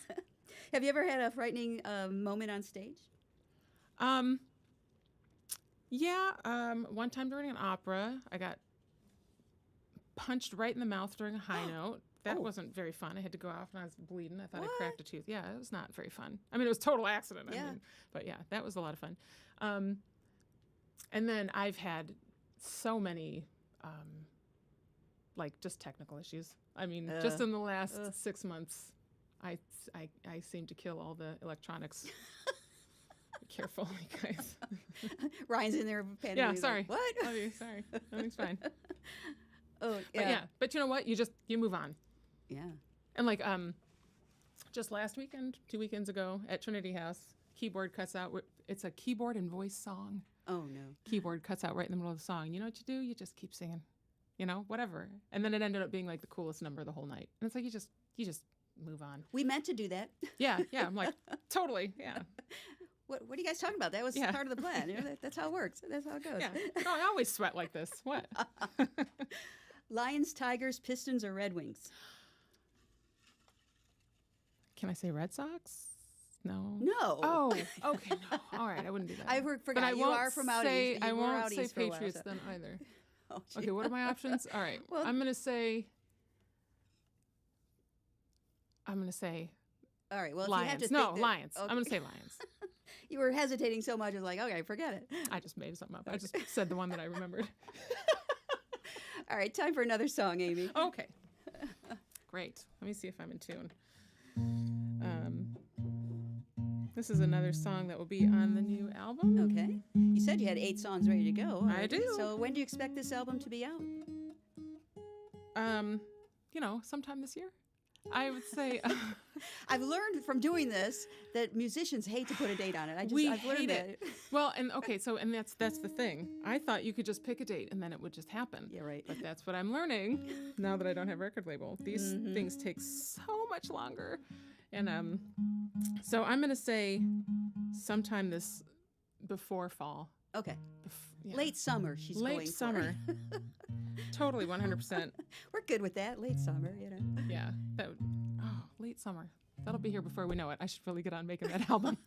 Have you ever had a frightening moment on stage? One time during an opera, I got punched right in the mouth during a high note. That wasn't very fun. I had to go off and I was bleeding. I thought I cracked a tooth. Yeah, it was not very fun. I mean, it was a total accident. Yeah. But yeah, that was a lot of fun. And then I've had so many, just technical issues. I mean, just in the last 6 months, I seem to kill all the electronics. Be careful, you guys. Ryan's in there panicking. Yeah, He's sorry. like, what? Love you. Sorry. Everything's fine. But But you know what? You move on. Yeah. And just last weekend, 2 weekends ago at Trinity House, keyboard cuts out. It's a keyboard and voice song. Oh, no. Keyboard cuts out right in the middle of the song. You know what you do? You just keep singing, whatever. And then it ended up being like the coolest number the whole night. And it's like you just move on. We meant to do that. Yeah. I'm like, totally. Yeah. What are you guys talking about? That was part of the plan. That's how it works. That's how it goes. Yeah. No, I always sweat like this. What? Lions, Tigers, Pistons, or Red Wings? Can I say Red Sox? No. No. Oh, okay. No. All right. I wouldn't do that. I forgot. You are from out east. I won't say for a while, Patriots so. then either. Oh, Okay, what are my options? All right. Well- I'm going to say All right. Well, Lions. if you have to No, think that, Lions. okay. I'm going to say Lions. You were hesitating so much. I was like, okay, forget it. I just made something up. I just said the one that I remembered. All right. Time for another song, Amy. Okay. Great. Let me see if I'm in tune. This is another song that will be on the new album. Okay. You said you had 8 songs ready to go. I do. So when do you expect this album to be out? Sometime this year. I would say I've learned from doing this that musicians hate to put a date on it. I've learned hate that. it. Well, and okay, and that's the thing. I thought you could just pick a date and then it would just happen. Yeah, right. But that's what I'm learning now that I don't have a record label. These things take so much longer. And so I'm going to say sometime before fall. Okay. Yeah. Late summer, she's going Late for. summer. Totally 100%. We're good with that. Late summer, Yeah. Late summer. That'll be here before we know it. I should really get on making that album.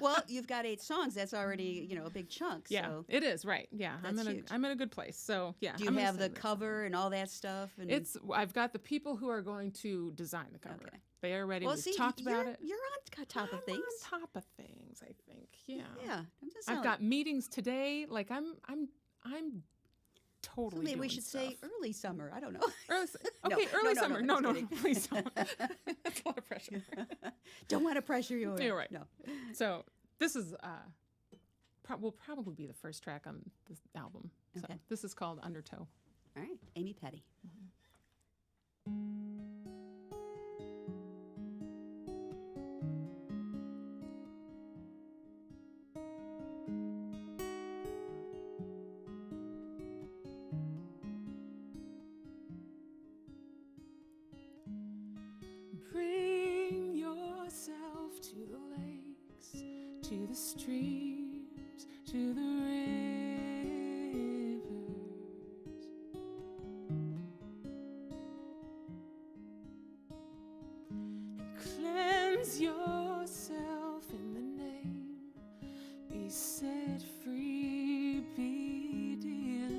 Well, you've got 8 songs. That's already, a big chunk. Yeah, So. it is, right. Yeah. That's huge. I'm in a good place. So, yeah. Do you have the cover and all that stuff? And I've got the people who are going to design the cover. Okay. They are ready. Well, We've see, talked about it. You're on top of things. I'm on top of things, I think. Yeah. Yeah. I'm just I've saying. got meetings today. Like I'm totally. So maybe we doing should stuff. say early summer. I don't know. Early no, summer. no, No, just kidding. please don't. That's a lot of pressure. Don't want to pressure you. You're right. No. So this is will probably be the first track on this album. So Okay. this is called Undertow. All right. Amy Petty. Bring yourself to the lakes, to the streams, to the rivers. And cleanse yourself in the name. Be set free, be delivered.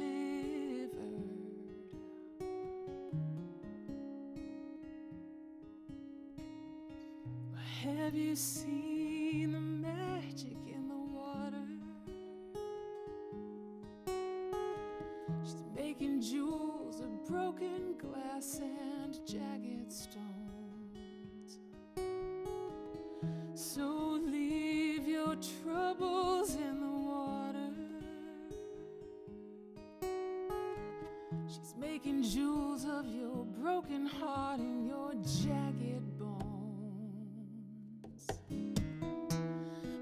Have you seen the magic in the water? She's making jewels of broken glass and jagged stones. So leave your troubles in the water. She's making making jewels of your broken heart and your jagged bones.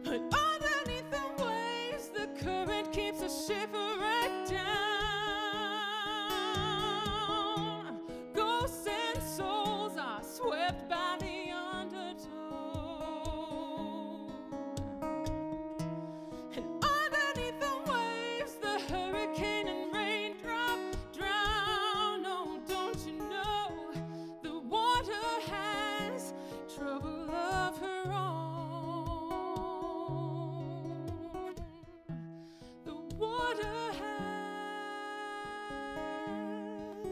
But underneath the waves, the current keeps a shipwreck down. Ghosts and souls are swept by the undertow. And underneath the waves, the hurricane and raindrop drown. Oh, don't you know the water has trouble of her own? The water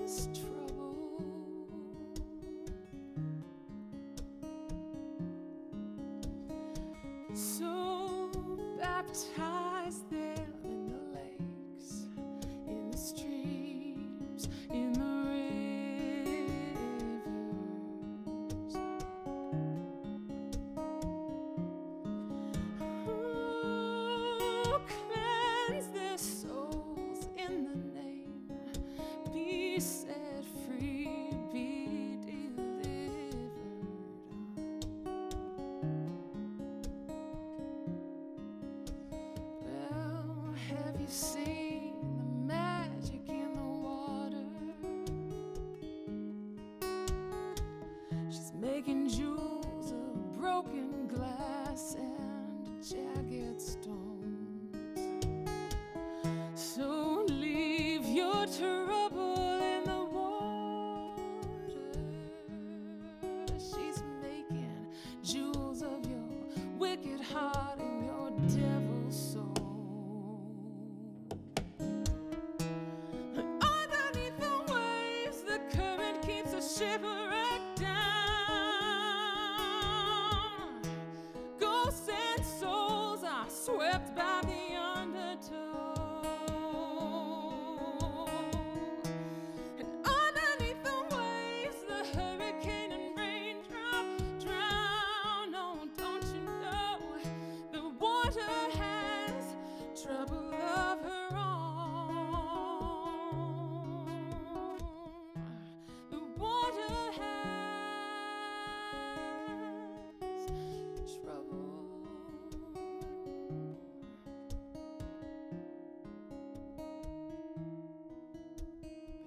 has trouble. So baptize them in the lakes, in the streams, in the rivers. Oh, cleanse their souls in the name. Be set free, be delivered. Well, have you seen the magic in the water? She's making jewels of broken glass and jagged stones. So leave your trouble in the water. She's making jewels of your wicked heart and your devil's soul. But underneath the waves, the current keeps a shipwreck down. Ghosts and souls are swept by the undertow. And underneath the waves, the hurricane and raindrop drown. Oh, don't you know the water has trouble of her own? The water has trouble.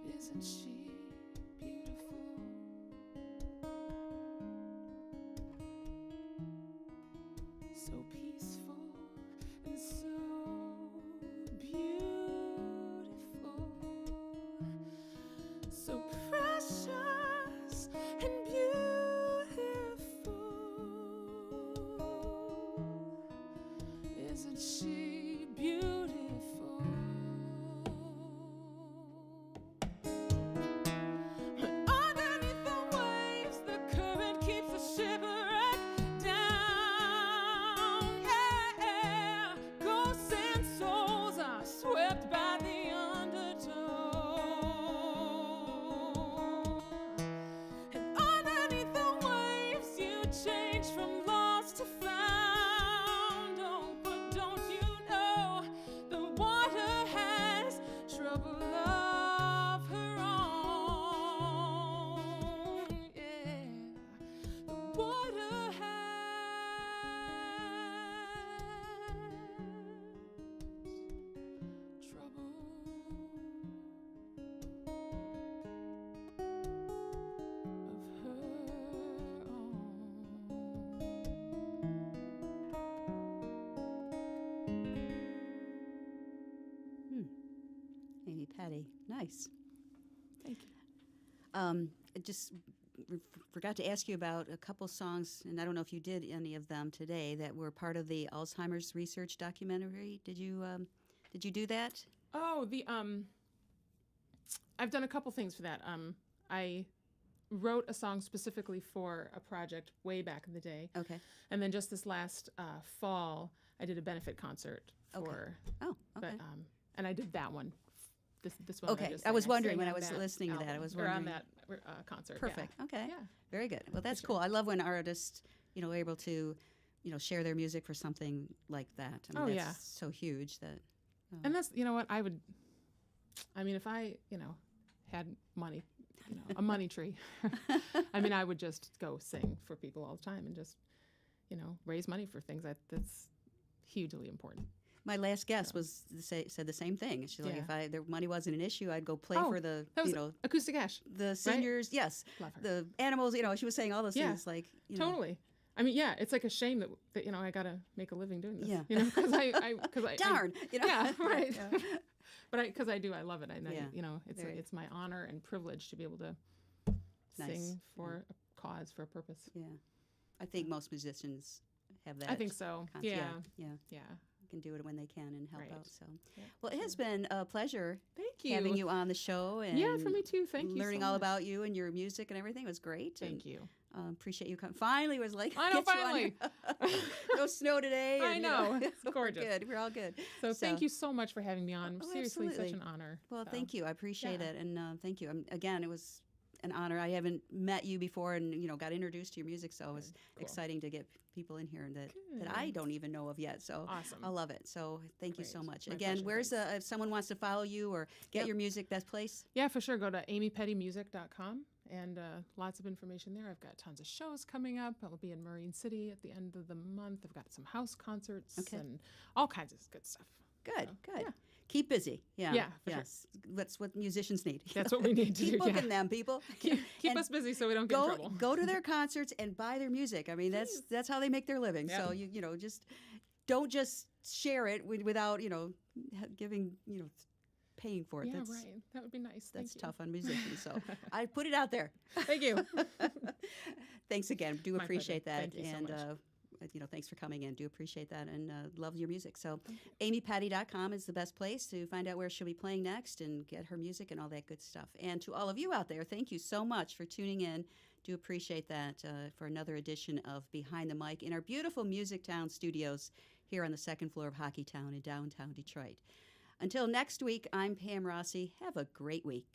But isn't she beautiful? So peaceful and so beautiful, so precious and beautiful. Isn't she beautiful? But underneath the waves, the current keeps the shipwreck down. Yeah, ghosts and souls are swept by the undertow. And underneath the waves, you change from lost to found. Oh, but don't you know the water has trouble of her own? Yeah, the water has trouble of her own. Amy Patty, nice. Thank you. I just forgot to ask you about a couple songs, and I don't know if you did any of them today that were part of the Alzheimer's research documentary. Did you do that? Oh, I've done a couple things for that. I wrote a song specifically for a project way back in the day. Okay. And then just this last fall, I did a benefit concert for. Oh, okay. But and I did that one. This one. Okay. I was wondering sang when I on was that listening to that. I album, was or on wondering. that concert. Perfect. Yeah. Okay. Yeah. Very good. Well, that's sure. cool. I love when artists, are able to, share their music for something like that. I mean, that's so huge that. And that's, you know what, I mean, if I, had money, a money tree. I mean, I would just go sing for people all the time and just, raise money for things that's hugely important. My last guest said the same thing. She's like, Yeah. if the money wasn't an issue, I'd go play for the that was Acoustic Ash. the seniors. Right? Yes, Love her. The animals. She was saying all those things. Like totally. I mean, it's like a shame that I gotta make a living doing this. Yeah. Because I darn. Yeah, right. Yeah. But because I love it. I know. Yeah. It's my honor and privilege to be able to sing for a cause, for a purpose. Yeah, I think most musicians have that. I think so. Yeah. Yeah. Can do it when they can and help Right. out. So, well, it has been a pleasure. Thank you. Having you on the show and for me too. Thank you. Learning so all much. about you and your music and everything. It was great. Thank you. Appreciate you coming. Finally, was like I know. get you on Finally. here. No snow today. I And, know. It's gorgeous. We're good. We're all good. So thank you so much for having me on. Seriously, absolutely. such an honor. Well, So, thank you. I appreciate yeah. it, and thank you. Again, it was an honor. I haven't met you before, and got introduced to your music, so it was Cool. exciting to get people in here that I don't even know of yet. So Awesome. I love it. So thank you so Great. much. My Again, pleasure. where's if someone wants to follow you or get Yep. your music, best place? Yeah, for sure. Go to amypettymusic.com and lots of information there. I've got tons of shows coming up. I'll be in Marine City at the end of the month. I've got some house concerts and all kinds of good stuff. Good, So, good. yeah. Keep busy. Yeah. Yeah, for sure. yes. That's what musicians need. That's what we need to Keep do. booking Yeah. them, people. Keep And us busy so we don't get in trouble. Go to their concerts and buy their music. I mean, that's how they make their living. Yep. So just don't just share it without giving paying for it. Yeah, that's right. That would be nice. that's Thank you. tough on musicians. So I put it out there. Thank you. Thanks again. Do My appreciate pleasure. that. Thank you so And much. thanks for coming in. Do appreciate that and love your music. So amypatty.com is the best place to find out where she'll be playing next and get her music and all that good stuff. And to all of you out there, thank you so much for tuning in. Do appreciate that for another edition of Behind the Mic in our beautiful MusicTown studios here on the second floor of Hockeytown in downtown Detroit. Until next week, I'm Pam Rossi. Have a great week.